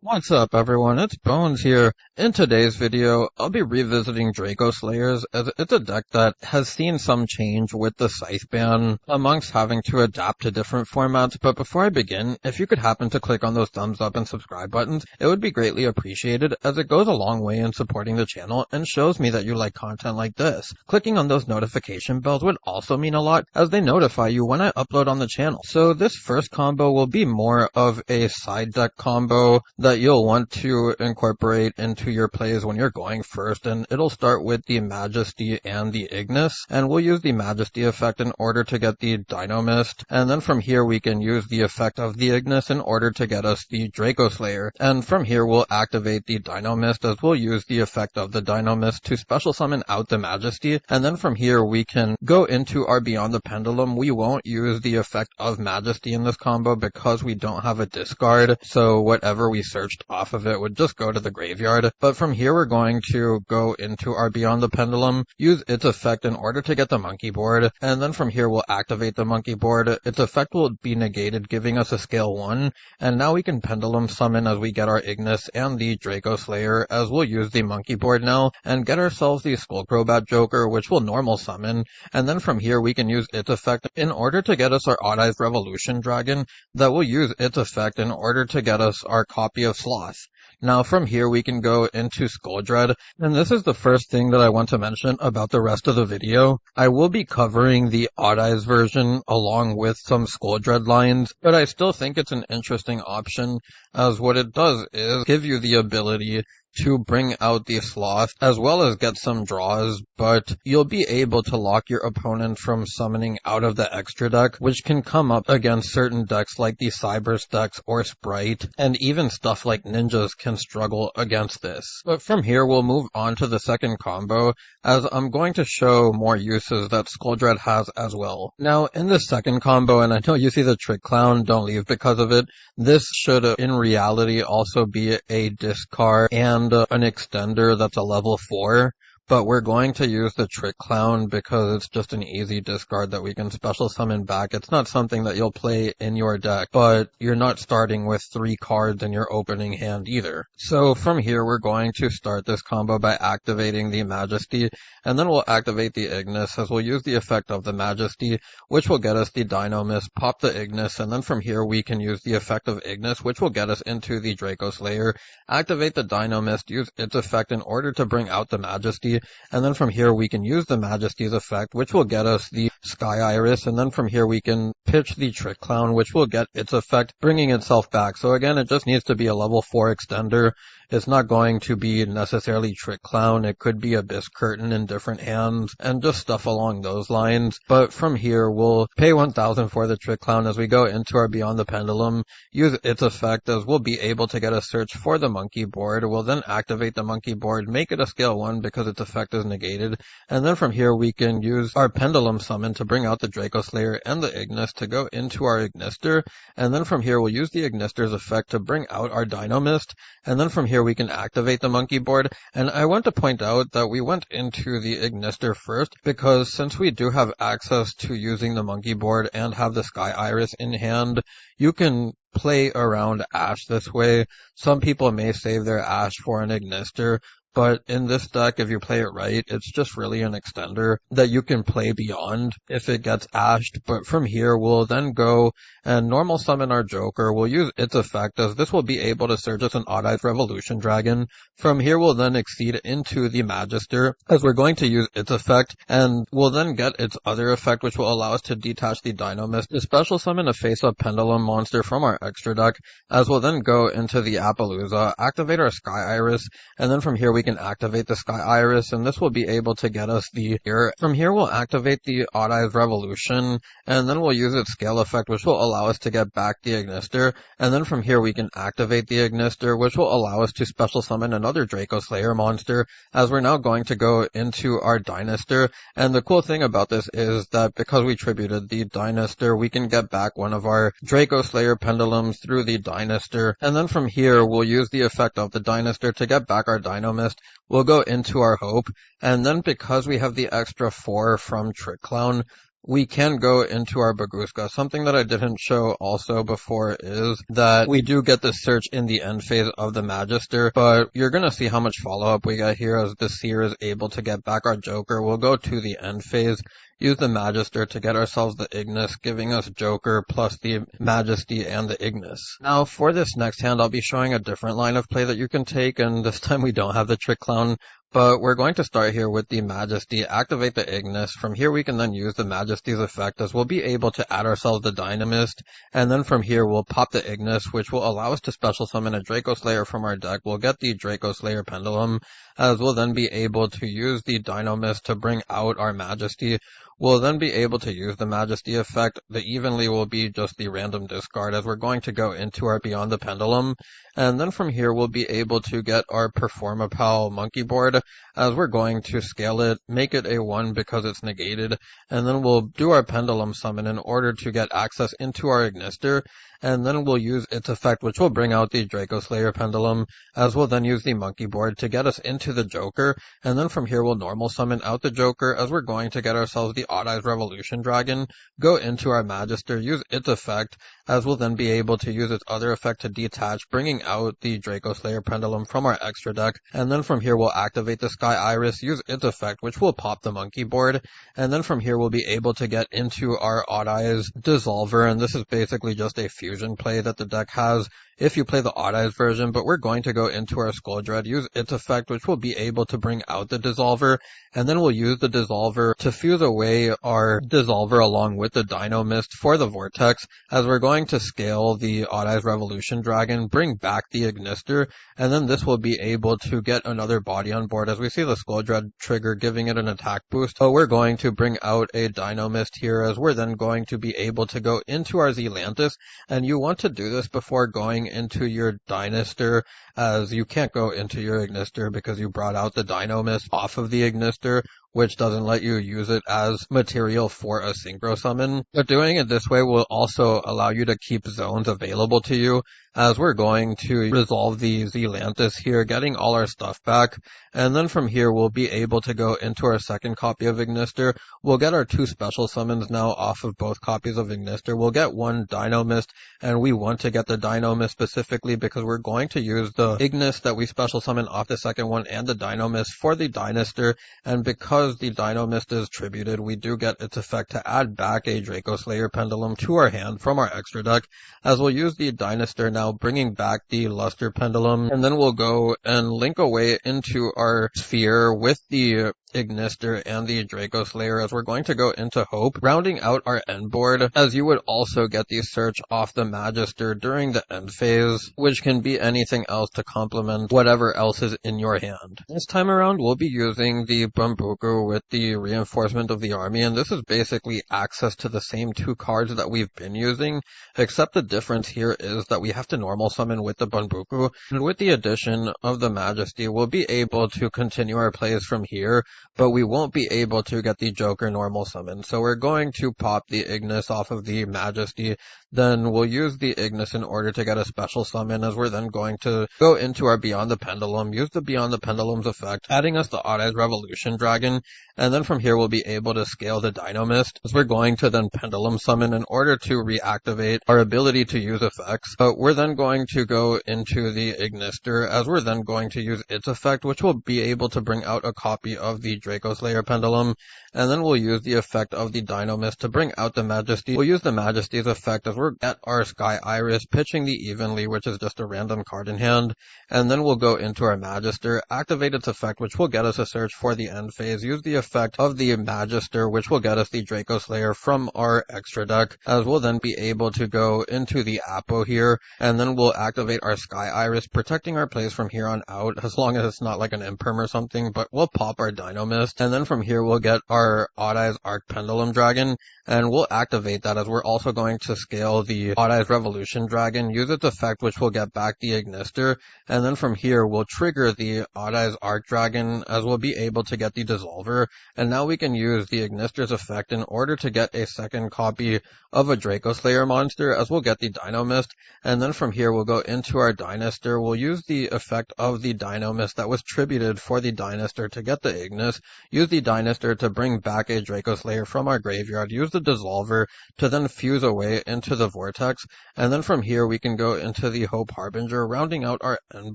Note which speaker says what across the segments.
Speaker 1: What's up everyone, it's Bones here. In today's video, I'll be revisiting Dracoslayers as it's a deck that has seen some change with the Scythe ban amongst having to adapt to different formats, but before I begin, if you could happen to click on those thumbs up and subscribe buttons, it would be greatly appreciated as it goes a long way in supporting the channel and shows me that you like content like this. Clicking on those notification bells would also mean a lot as they notify you when I upload on the channel. So this first combo will be more of a side deck combo that you'll want to incorporate into your plays when you're going first, and it'll start with the Majesty and the Ignis, and we'll use the Majesty effect in order to get the Dynamist, and then from here we can use the effect of the Ignis in order to get us the Dracoslayer, and from here we'll activate the Dynamist as we'll use the effect of the Dynamist to special summon out the Majesty, and then from here we can go into our Beyond the Pendulum. We won't use the effect of Majesty in this combo because we don't have a discard, so whatever we searched off of it would just go to the graveyard. But from here we're going to go into our Beyond the Pendulum, use its effect in order to get the monkey board, and then from here we'll activate the monkey board. Its effect will be negated, giving us a scale 1, and now we can Pendulum summon as we get our Ignis and the Dracoslayer, as we'll use the monkey board now and get ourselves the Skullcrobat Joker, which will normal summon, and then from here we can use its effect in order to get us our Odd-Eyes Revolution Dragon that will use its effect in order to get us our copy of Sloth. Now from here we can go into Skulldread, and this is the first thing that I want to mention about the rest of the video. I will be covering the Odd-Eyes version along with some Skulldread lines, but I still think it's an interesting option as what it does is give you the ability to bring out the Sloth as well as get some draws, but you'll be able to lock your opponent from summoning out of the extra deck, which can come up against certain decks like the Cybers decks or Sprite, and even stuff like Ninjas can struggle against this. But from here we'll move on to the second combo, as I'm going to show more uses that Skulldread has as well. Now in the second combo, and I know you see the Trick Clown, don't leave because of it, this should in reality also be a discard and an extender that's a level 4, but we're going to use the Trick Clown because it's just an easy discard that we can special summon back. It's not something that you'll play in your deck, but you're not starting with 3 cards in your opening hand either. So from here we're going to start this combo by activating the Majesty, and then we'll activate the Ignis as we'll use the effect of the Majesty, which will get us the Dynamist, pop the Ignis, and then from here we can use the effect of Ignis, which will get us into the Dracoslayer, activate the Dynamist, use its effect in order to bring out the Majesty, and then from here we can use the Majesty's effect, which will get us the Sky Iris, and then from here we can pitch the Trick Clown, which will get its effect, bringing itself back. So again, it just needs to be a level 4 extender. It's not going to be necessarily Trick Clown, it could be Abyss Curtain in different hands, and just stuff along those lines. But from here, we'll pay 1,000 for the Trick Clown as we go into our Beyond the Pendulum, use its effect as we'll be able to get a search for the monkey board. We'll then activate the monkey board, make it a scale 1 because its effect is negated, and then from here we can use our Pendulum Summon to bring out the Dracoslayer and the Ignis to go into our Ignister, and then from here we'll use the Ignister's effect to bring out our Dynamist, and then from here we can activate the monkey board. And I want to point out that we went into the Ignister first because since we do have access to using the monkey board and have the Sky Iris in hand, you can play around Ash this way. Some people may save their Ash for an Ignister, but in this deck, if you play it right, it's just really an extender that you can play beyond if it gets ashed. But from here, we'll then go and normal summon our Joker. We'll use its effect as this will be able to search us an Odd-Eyes Revolution Dragon. From here, we'll then exceed into the Magister as we're going to use its effect, and we'll then get its other effect, which will allow us to detach the Dynamist to special summon a face-up Pendulum monster from our extra deck, as we'll then go into the Appaloosa, activate our Sky Iris, and then from here we can activate the Sky Iris, and this will be able to get us the ear. From here we'll activate the Odd-Eyes Revolution, and then we'll use its scale effect, which will allow us to get back the Ignister, and then from here we can activate the Ignister, which will allow us to special summon another Dracoslayer monster, as we're now going to go into our Dynaster. And the cool thing about this is that because we tributed the Dynaster, we can get back one of our Dracoslayer Pendulums through the Dynaster, and then from here we'll use the effect of the Dynaster to get back our Dynamist. We'll go into our Hope, and then because we have the extra 4 from Trick Clown, we can go into our Baguska. Something that I didn't show also before is that we do get the search in the end phase of the Magister, but you're going to see how much follow-up we get here as the Seer is able to get back our Joker. We'll go to the end phase, use the Magister to get ourselves the Ignis, giving us Joker plus the Majesty and the Ignis. Now, for this next hand, I'll be showing a different line of play that you can take, and this time we don't have the Trick Clown, but we're going to start here with the Majesty, activate the Ignis. From here, we can then use the Majesty's effect, as we'll be able to add ourselves the Dynamist, and then from here, we'll pop the Ignis, which will allow us to special summon a Dracoslayer from our deck. We'll get the Dracoslayer Pendulum, as we'll then be able to use the Dynamist to bring out our Majesty. We'll then be able to use the Majesty effect. The Evenly will be just the random discard, as we're going to go into our Beyond the Pendulum. And then from here, we'll be able to get our Performapal Monkey Board, as we're going to scale it, make it a 1 because it's negated, and then we'll do our Pendulum Summon in order to get access into our Ignister, and then we'll use its effect, which will bring out the Dracoslayer Pendulum, as we'll then use the Monkey Board to get us into the Joker, and then from here we'll normal summon out the Joker, as we're going to get ourselves the Odd Eyes Revolution Dragon, go into our Magister, use its effect, as we'll then be able to use its other effect to detach, bringing out the Dracoslayer Pendulum from our extra deck, and then from here we'll activate the Sky Iris, use its effect, which will pop the Monkey Board, and then from here we'll be able to get into our Odd Eyes Dissolver, and this is basically just a fusion play that the deck has if you play the Odd Eyes version, but we're going to go into our Skull Dread, use its effect, which will be able to bring out the Dissolver, and then we'll use the Dissolver to fuse away our Dissolver along with the Dino Mist for the Vortex, as we're going to scale the Odd Eyes Revolution Dragon, bring back the Ignister, and then this will be able to get another body on board, as we see the Skull Dread trigger giving it an attack boost. So we're going to bring out a Dino Mist here, as we're then going to be able to go into our Zealantis, and you want to do this before going into your Dinister, as you can't go into your Ignister because you brought out the Dino Mist off of the Ignister, which doesn't let you use it as material for a Synchro Summon. But doing it this way will also allow you to keep zones available to you, as we're going to resolve the Zealantis here, getting all our stuff back, and then from here we'll be able to go into our second copy of Ignister. We'll get our 2 special summons now off of both copies of Ignister. We'll get 1 Dino Mist, and we want to get the Dino Mist specifically because we're going to use the Ignis that we special summon off the second one and the Dino Mist for the Dinister, and because the Dino Mist is tributed, we do get its effect to add back a Dracoslayer Pendulum to our hand from our extra deck, as we'll use the Dinister now, bringing back the Luster Pendulum, and then we'll go and link away into our Sphere with the Ignister and the Dracoslayer, as we're going to go into Hope, rounding out our end board, as you would also get the search off the Magister during the end phase, which can be anything else to complement whatever else is in your hand. This time around, we'll be using the Bambuku with the Reinforcement of the Army, and this is basically access to the same 2 cards that we've been using, except the difference here is that we have to normal summon with the Bambuku, and with the addition of the Majesty, we'll be able to continue our plays from here, but we won't be able to get the Joker normal summon. So we're going to pop the Ignis off of the Majesty, then we'll use the Ignis in order to get a special summon, as we're then going to go into our Beyond the Pendulum, use the Beyond the Pendulum's effect, adding us the Odd Eyes Revolution Dragon, and then from here we'll be able to scale the Dino Mist, as we're going to then Pendulum Summon in order to reactivate our ability to use effects. But we're then going to go into the Ignister, as we're then going to use its effect, which will be able to bring out a copy of the Dracoslayer Pendulum, and then we'll use the effect of the Dino Mist to bring out the Majesty. We'll use the Majesty's effect as we're at our Sky Iris, pitching the Evenly, which is just a random card in hand, and then we'll go into our Magister, activate its effect, which will get us a search for the end phase, use the effect of the Magister, which will get us the Dracoslayer from our extra deck, as we'll then be able to go into the Apo here, and then we'll activate our Sky Iris, protecting our plays from here on out, as long as it's not like an Imperm or something, but we'll pop our Dino Mist, and then from here we'll get our Odd Eyes Arc Pendulum Dragon, and we'll activate that, as we're also going to scale the Odd Eyes Revolution Dragon, use its effect, which will get back the Ignister, and then from here we'll trigger the Odd Eyes Arc Dragon, as we'll be able to get the Dissolver, and now we can use the Ignister's effect in order to get a second copy of a Dracoslayer monster, as we'll get the Dino-Mist, and then from here we'll go into our Dinister. We'll use the effect of the Dino-Mist that was tributed for the Dinister to get the Ignis, use the Dinister to bring back a Dracoslayer from our graveyard, use the Dissolver to then fuse away into the Vortex, and then from here we can go into the Hope Harbinger, rounding out our end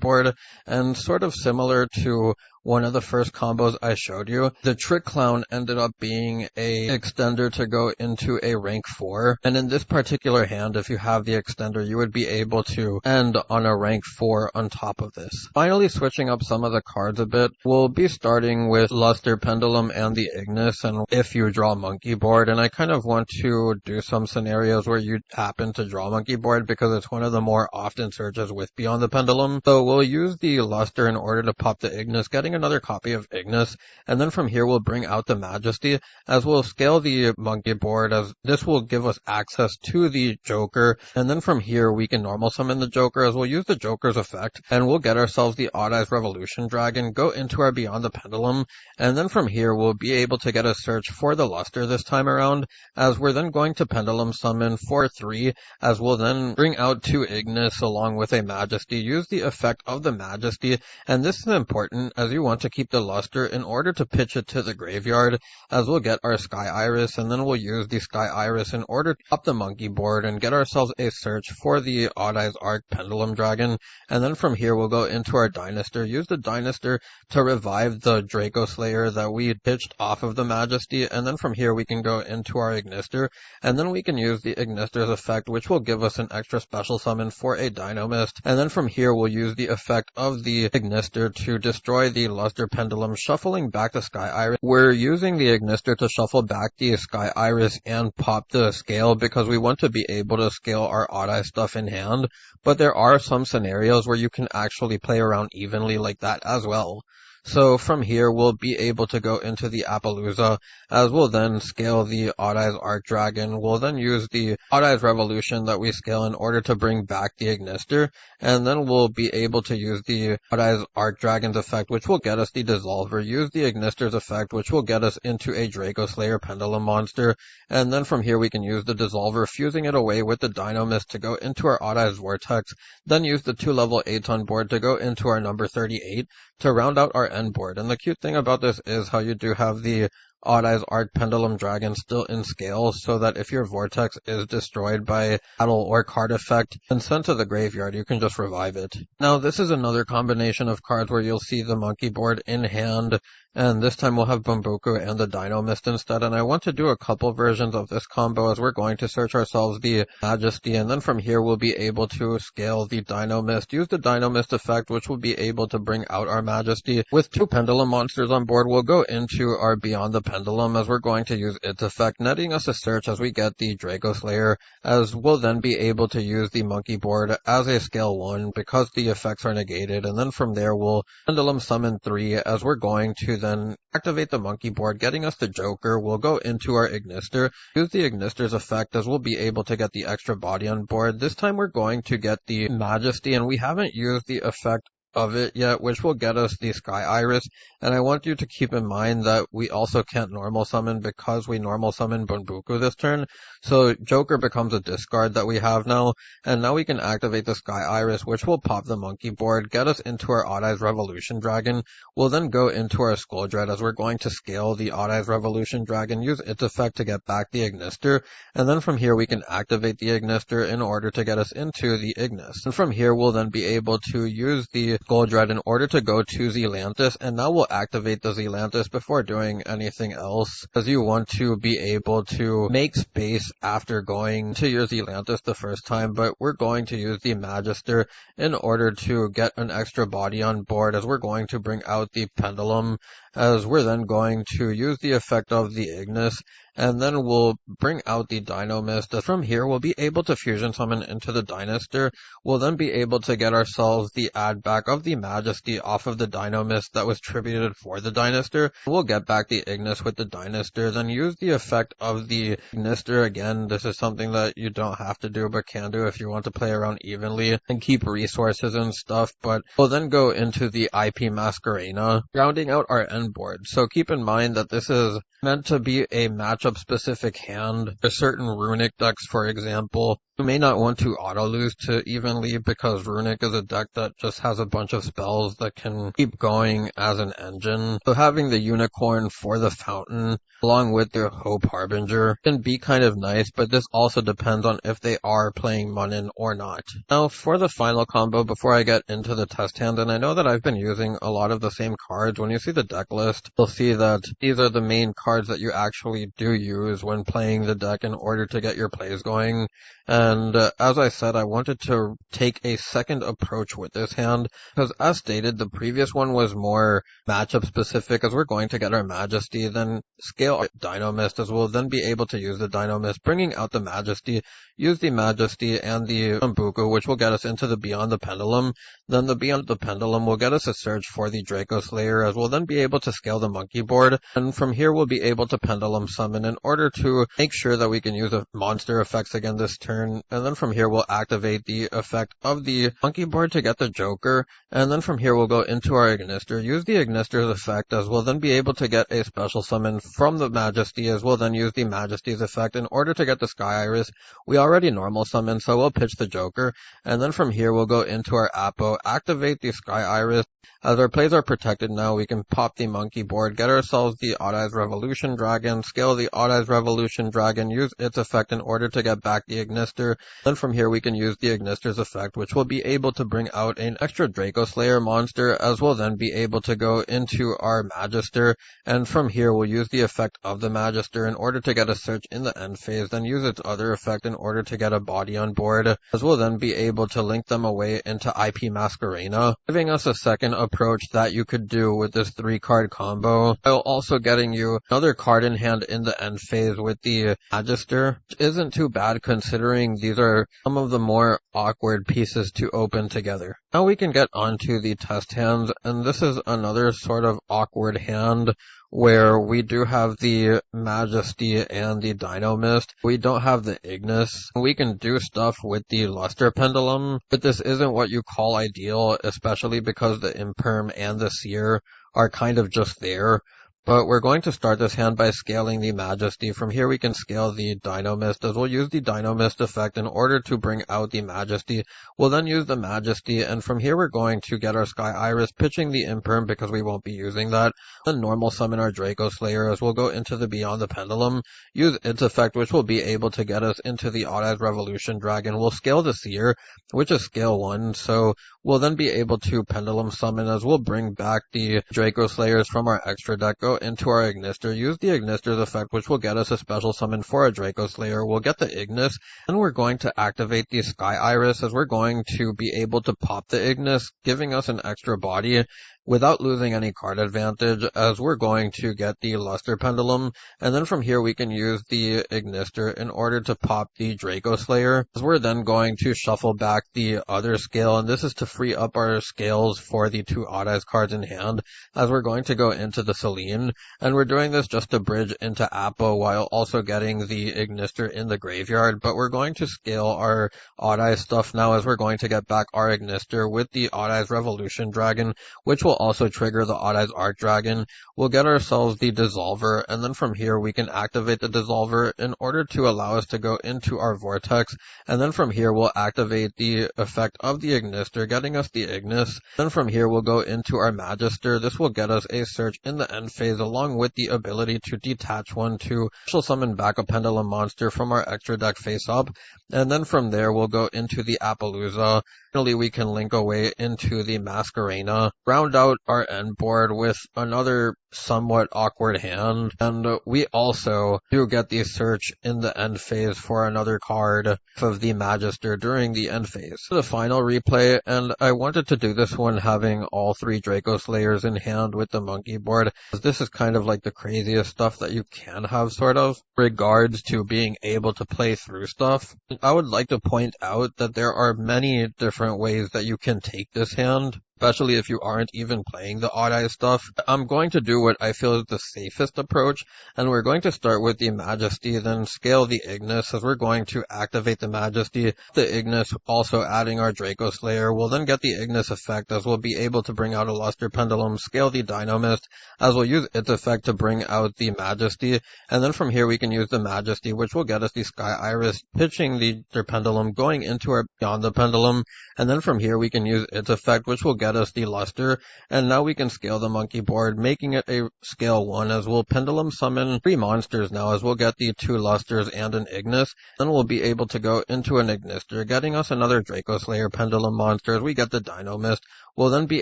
Speaker 1: board, and sort of similar to one of the first combos I showed you, the Trick Clown ended up being a extender to go into a rank 4, and in this particular hand, if you have the extender, you would be able to end on a rank 4 on top of this. Finally, switching up some of the cards a bit, we'll be starting with Luster Pendulum and the Ignis, and if you draw Monkey Board, and I kind of want to do some scenarios where you happen to draw Monkey Board because it's one of the more often searches with Beyond the Pendulum. So we'll use the Luster in order to pop the Ignis, getting another copy of Ignis, and then from here we'll bring out the Majesty, as we'll scale the Monkey Board, as this will give us access to the Joker, and then from here we can normal summon the Joker, as we'll use the Joker's effect, and we'll get ourselves the Odd Eyes Revolution Dragon, go into our Beyond the Pendulum, and then from here we'll be able to get a search for the Luster this time around, as we're then going to Pendulum Summon for 3, as we'll then bring out 2 Ignis along with a Majesty, use the effect of the Majesty, and this is important as you want to keep the Luster in order to pitch it to the graveyard, as we'll get our Sky Iris, and then we'll use the Sky Iris in order to pop the Monkey Board and get ourselves a search for the Odd Eyes Arc Pendulum Dragon, and then from here we'll go into our Dinister, use the Dinister to revive the Dracoslayer that we had pitched off of the Majesty, and then from here we can go into our Ignister, and then we can use the Ignister's effect, which will give us an extra special summon for a Dino-Mist, and then from here we'll use the effect of the Ignister to destroy the Luster Pendulum, shuffling back the Sky Iris. We're using the Ignister to shuffle back the Sky Iris and pop the scale because we want to be able to scale our Odd Eye stuff in hand, but there are some scenarios where you can actually play around evenly like that as well. So from here, we'll be able to go into the Appaloosa, as we'll then scale the Odd Eyes Arc Dragon. We'll then use the Odd Eyes Revolution that we scale in order to bring back the Ignister, and then we'll be able to use the Odd Eyes Arc Dragon's effect, which will get us the Dissolver, use the Ignister's effect, which will get us into a Dracoslayer Pendulum monster, and then from here we can use the Dissolver, fusing it away with the Dino-Mist to go into our Odd Eyes Vortex, then use the 2 level 8 on board to go into our number 38 to round out our end board. And the cute thing about this is how you do have the Odd Eyes Arc Pendulum Dragon still in scale, so that if your Vortex is destroyed by battle or card effect and sent to the graveyard, you can just revive it. Now this is another combination of cards where you'll see the Monkey Board in hand, and this time we'll have Bumbuku and the Dino-Mist instead, and I want to do a couple versions of this combo as we're going to search ourselves the Majesty, and then from here we'll be able to scale the Dino-Mist, use the Dino-Mist effect, which will be able to bring out our Majesty. With 2 Pendulum monsters on board, we'll go into our Beyond the Pendulum as we're going to use its effect, netting us a search as we get the Dracoslayer, as we'll then be able to use the Monkey Board as a scale 1 because the effects are negated, and then from there we'll Pendulum Summon 3 as we're going to then activate the Monkey Board, getting us the Joker. We'll go into our Ignister, use the Ignister's effect as we'll be able to get the extra body on board. This time we're going to get the Majesty, and we haven't used the effect of it yet, which will get us the Sky Iris, and I want you to keep in mind that we also can't normal summon because we normal summon Bunbuku this turn, so Joker becomes a discard that we have now, and now we can activate the Sky Iris, which will pop the Monkey Board, get us into our Odd Eyes Revolution Dragon. We'll then go into our Skull Dread as we're going to scale the Odd Eyes Revolution Dragon, use its effect to get back the Ignister, and then from here we can activate the Ignister in order to get us into the Ignis. And from here we'll then be able to use the Skull Dread in order to go to Zealanthus, and now we'll activate the Zealanthus before doing anything else, as you want to be able to make space after going to your Zealanthus the first time, but we're going to use the Magister in order to get an extra body on board, as we're going to bring out the Pendulum, as we're then going to use the effect of the Ignis, and then we'll bring out the Dino Mist. From here, we'll be able to fusion summon into the Dinoster. We'll then be able to get ourselves the add back of the Majesty off of the Dino Mist that was tributed for the Dinoster. We'll get back the Ignis with the Dinoster, then use the effect of the Ignister again. This is something that you don't have to do but can do if you want to play around evenly and keep resources and stuff, but we'll then go into the IP Masquerena, rounding out our end board. So keep in mind that this is meant to be a matchup specific hand. For certain Runic decks, for example, you may not want to auto-lose to evenly because Runic is a deck that just has a bunch of spells that can keep going as an engine. So having the Unicorn for the Fountain along with their Hope Harbinger can be kind of nice, but this also depends on if they are playing Munin or not. Now for the final combo, before I get into the test hand, and I know that I've been using a lot of the same cards, when you see the deck list, you'll see that these are the main cards that you actually do use when playing the deck in order to get your plays going. And as I said, I wanted to take a second approach with this hand, because as stated, the previous one was more matchup specific, as we're going to get our Majesty, then scale our Dino Mist, as we'll then be able to use the Dino Mist, bringing out the Majesty, use the Majesty and the Umbuku, which will get us into the Beyond the Pendulum. Then the Beyond the Pendulum will get us a search for the Dracoslayer, as we'll then be able to scale the monkey board, and from here we'll be able to Pendulum Summon in order to make sure that we can use monster effects again this turn, and then from here we'll activate the effect of the monkey board to get the Joker, and then from here we'll go into our Ignister, use the Ignister's effect, as we'll then be able to get a special summon from the Majesty, as we'll then use the Majesty's effect in order to get the Sky Iris. We already normal summon, so we'll pitch the Joker, and then from here we'll go into our Apo, activate the Sky Iris. As our plays are protected now, we can pop the monkey board, get ourselves the Odd Eyes Revolution Dragon, scale the Odd Eyes Revolution Dragon, use its effect in order to get back the Ignister. Then from here we can use the Ignister's effect, which will be able to bring out an extra Dracoslayer monster, as we'll then be able to go into our Magister, and from here we'll use the effect of the Magister in order to get a search in the end phase, then use its other effect in order to get a body on board, as we'll then be able to link them away into IP Masquerena, giving us a second approach that you could do with this 3-card combo, while also getting you another card in hand in the end phase with the Magister, which isn't too bad considering these are some of the more awkward pieces to open together. Now we can get onto the test hands, and this is another sort of awkward hand where we do have the Majesty and the Dino Mist. We don't have the Ignis. We can do stuff with the Luster Pendulum, but this isn't what you call ideal, especially because the Imperm and the Seer are kind of just there. But we're going to start this hand by scaling the Majesty. From here we can scale the Dino Mist, as we'll use the Dino Mist effect in order to bring out the Majesty. We'll then use the Majesty, and from here we're going to get our Sky Iris, pitching the Imperm because we won't be using that. Then normal summon our Dracoslayer, as we'll go into the Beyond the Pendulum, use its effect, which will be able to get us into the Odd Eyes Revolution Dragon. We'll scale the Seer, which is scale 1, so we'll then be able to Pendulum Summon, as we'll bring back the Dracoslayers from our extra deck, go into our Ignister, use the Ignister's effect, which will get us a special summon for a Dracoslayer. We'll get the Ignis, and we're going to activate the Sky Iris, as we're going to be able to pop the Ignis, giving us an extra body without losing any card advantage, as we're going to get the Luster Pendulum, and then from here we can use the Ignister in order to pop the Dracoslayer, as we're then going to shuffle back the other scale, and this is to free up our scales for the 2 Odd Eyes cards in hand, as we're going to go into the Selene, and we're doing this just to bridge into Apo while also getting the Ignister in the graveyard, but we're going to scale our Odd Eyes stuff now, as we're going to get back our Ignister with the Odd Eyes Revolution Dragon, which will also trigger the Odd Eyes Arc Dragon. We'll get ourselves the Dissolver, and then from here we can activate the Dissolver in order to allow us to go into our Vortex, and then from here we'll activate the effect of the Ignister, getting us the Ignis. Then from here we'll go into our Magister. This will get us a search in the end phase, along with the ability to detach one to special summon back a Pendulum monster from our extra deck face up, and then from there we'll go into the Appaloosa, Finally, we can link away into the Masquerena, round out our end board with another somewhat awkward hand, and we also do get the search in the end phase for another card of the Magister during the end phase. The final replay, and I wanted to do this one having all 3 Dracoslayers in hand with the monkey board. This is kind of like the craziest stuff that you can have, sort of, regards to being able to play through stuff. I would like to point out that there are many different ways that you can take this hand, especially if you aren't even playing the odd eye stuff. I'm going to do what I feel is the safest approach, and we're going to start with the Majesty, then scale the Ignis, as we're going to activate the Majesty. The Ignis also adding our Dracoslayer. We'll then get the Ignis effect, as we'll be able to bring out a Luster Pendulum, scale the Dynamist, as we'll use its effect to bring out the Majesty, and then from here we can use the Majesty, which will get us the Sky Iris, pitching the Pendulum, going into our Beyond the Pendulum, and then from here we can use its effect, which will get us the Luster, and now we can scale the monkey board, making it a scale 1, as we'll Pendulum summon 3 monsters now, as we'll get the 2 Lusters and an Ignis. Then we'll be able to go into an Ignister, getting us another Dracoslayer Pendulum monster, as we get the Dynamist. We'll then be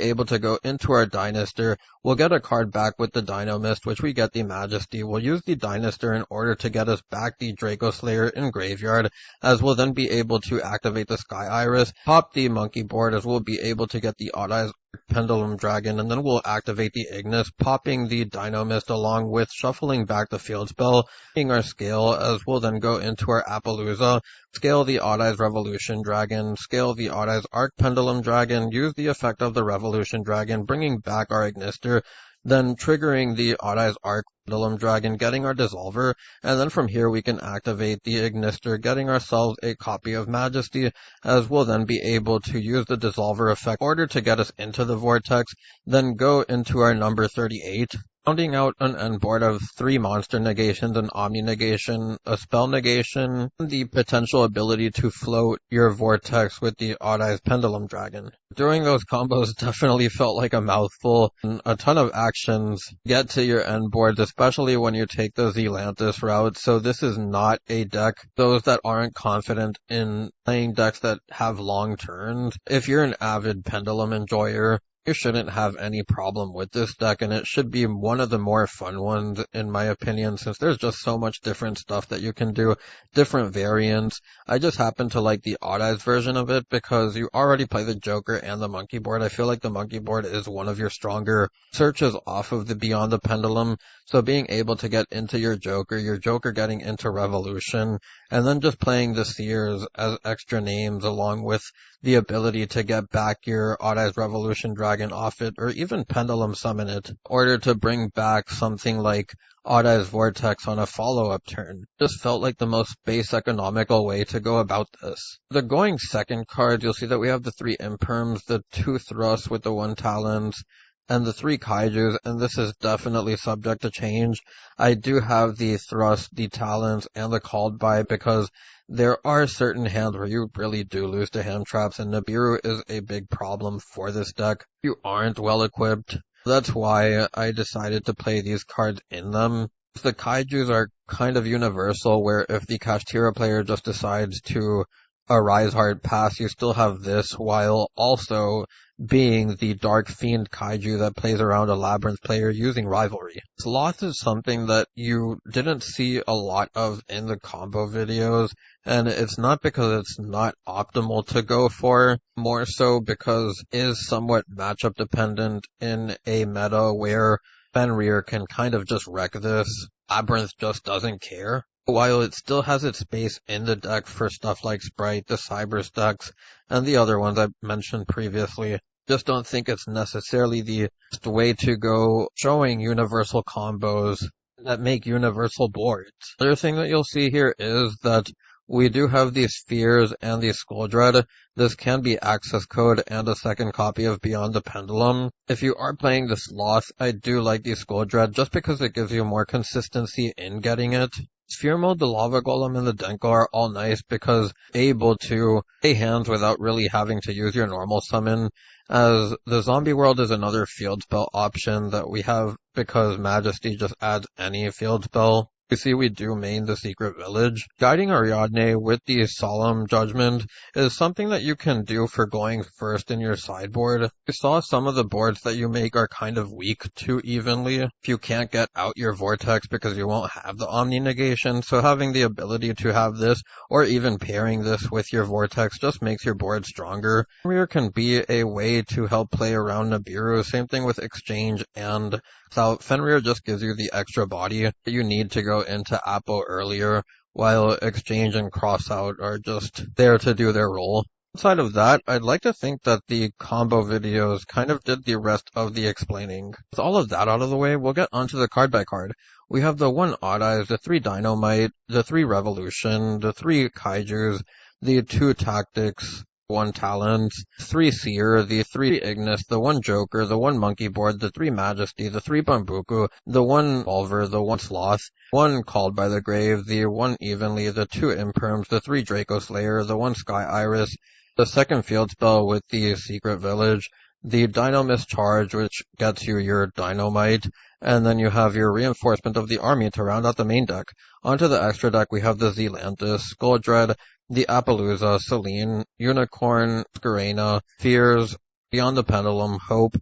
Speaker 1: able to go into our Dynaster. We'll get a card back with the Dynamist, which we get the Majesty. We'll use the Dynaster in order to get us back the Dracoslayer in Graveyard, as we'll then be able to activate the Sky Iris, pop the monkey board, as we'll be able to get the Odd Eyes Pendulum Dragon, and then we'll activate the Ignis, popping the Dynamist along with shuffling back the field spell, taking our scale, as we'll then go into our Appaloosa, scale the Odd Eyes Revolution Dragon, scale the Odd Eyes Arc Pendulum Dragon, use the effect of the Revolution Dragon, bringing back our Ignister, then triggering the Odd Eyes Arc Pendulum Dragon, getting our Dissolver, and then from here we can activate the Ignister, getting ourselves a copy of Majesty, as we'll then be able to use the Dissolver effect in order to get us into the Vortex, then go into our number 38. Rounding out an end board of 3 monster negations, an omni negation, a spell negation, and the potential ability to float your vortex with the Odd Eyes Pendulum Dragon. Doing those combos definitely felt like a mouthful, and a ton of actions get to your end boards, especially when you take the Zelantis route, so this is not a deck. Those that aren't confident in playing decks that have long turns, if you're an avid Pendulum enjoyer, you shouldn't have any problem with this deck, and it should be one of the more fun ones, in my opinion, since there's just so much different stuff that you can do, different variants. I just happen to like the Odd Eyes version of it because you already play the Joker and the monkey board. I feel like the monkey board is one of your stronger searches off of the Beyond the Pendulum, so being able to get into your Joker getting into Revolution, and then just playing the Seers as extra names along with the ability to get back your Odd Eyes Revolution Dragon off it, or even Pendulum summon it, in order to bring back something like Odd Eyes Vortex on a follow-up turn. Just felt like the most base economical way to go about this. The going second cards, you'll see that we have the 3 Imperms, the 2 Thrusts with the 1 Talons, and the 3 Kaijus, and this is definitely subject to change. I do have the Thrust, the Talons, and the Called By because there are certain hands where you really do lose to hand traps, and Nibiru is a big problem for this deck. You aren't well equipped. That's why I decided to play these cards in them. The Kaijus are kind of universal, where if the Kashtira player just decides to Arise Heart pass, you still have this, while also being the Dark Fiend Kaiju that plays around a Labyrinth player using Rivalry. Sloth is something that you didn't see a lot of in the combo videos, and it's not because it's not optimal to go for, more so because it is somewhat matchup dependent in a meta where Fenrir can kind of just wreck this. Labyrinth just doesn't care. While it still has its space in the deck for stuff like Sprite, the Cyber Stacks, and the other ones I mentioned previously, just don't think it's necessarily the best way to go showing universal combos that make universal boards. The other thing that you'll see here is that we do have the Spheres and the Skulldread. This can be access code and a second copy of Beyond the Pendulum. If you are playing the Sloth, I do like the Skulldread just because it gives you more consistency in getting it. Sphere Mode, the Lava Golem, and the Denko are all nice because able to play hands without really having to use your normal summon, as the Zombie World is another field spell option that we have because Majesty just adds any field spell. You see, we do main the Secret Village. Guiding Ariadne with the Solemn Judgment is something that you can do for going first in your sideboard. You saw some of the boards that you make are kind of weak too evenly. If you can't get out your Vortex because you won't have the Omni Negation, so having the ability to have this, or even pairing this with your Vortex, just makes your board stronger. Fenrir can be a way to help play around Nibiru. Same thing with Exchange and so Fenrir just gives you the extra body that you need to go into Apo earlier, while Exchange and Crossout are just there to do their role. Outside of that, I'd like to think that the combo videos kind of did the rest of the explaining. With all of that out of the way, we'll get onto the card by card. We have the 1 Odd Eyes, the 3 Dynamite, the 3 Revolution, the 3 Kaijus, the 2 Tactics, 1 Talent, 3 Seer, the 3 Ignis, the 1 Joker, the 1 Monkey Board, the 3 Majesty, the 3 Bambuku, the 1 Volver, the 1 Sloth, 1 Called by the Grave, the 1 Evenly, the 2 Imperms, the 3 Dracoslayer, the 1 Sky Iris, the 2nd Field Spell with the Secret Village, the Dynamist Charge, which gets you your Dynamite, and then you have your Reinforcement of the Army to round out the main deck. Onto the extra deck, we have the Zealantis, Skulldread, the Appaloosa, Selene, Unicorn, Scarena, Fears, Beyond the Pendulum, Hope,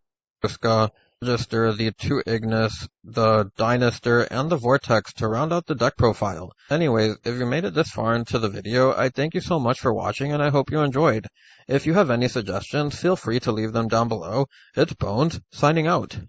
Speaker 1: Vriska, Register, the 2 Ignis, the Dynaster, and the Vortex to round out the deck profile. Anyways, if you made it this far into the video, I thank you so much for watching and I hope you enjoyed. If you have any suggestions, feel free to leave them down below. It's Bones, signing out.